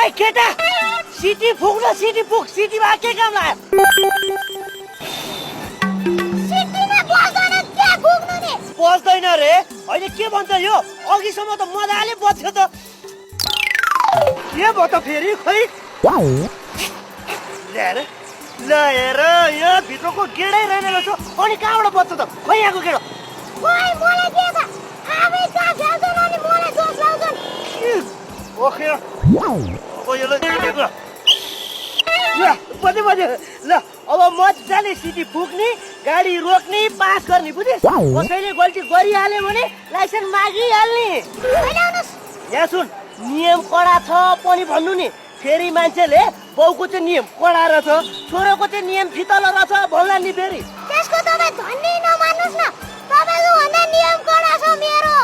ओइ केटा city फुक्न city फुक सिटीमा के काम लाग्यो सिटीमा बस्दैन के फुक्नु नि बस्दैन रे होइन के भन्छ यो अघिसम्म त मजाले बज्थ्यो त के भयो त फेरि खोइ ल्याएर ल हेर यो भित्रको गेडै रहेन रहेछ अनि कहाँबाट बज्छ त खोइ यहाँको गेडो खोइ मलाई के त आफै कहाँ खेल्छन् अनि मलाई दोष लाउँछन् ओखे अब यसलाई देखेको ल बजे बजे ल अब मजाले सिटी फुक्ने गाडी रोक्ने पास गर्ने बुझिस् कसैले गल्ती गरिहाल्यो भने लाइसेन्स मागिहाल्ने यहाँ सुन नियम कडा छ पनि भन्नु नि फेरि मान्छेले बाउको चाहिँ नियम कडा रहेछ छोरोको चाहिँ नियम फितलो रहेछ भन्ला नि फेरि त्यसको तपाईँ धन्नै नमान्नुस् न तपाईको भन्दा नियम कडा छ मेरो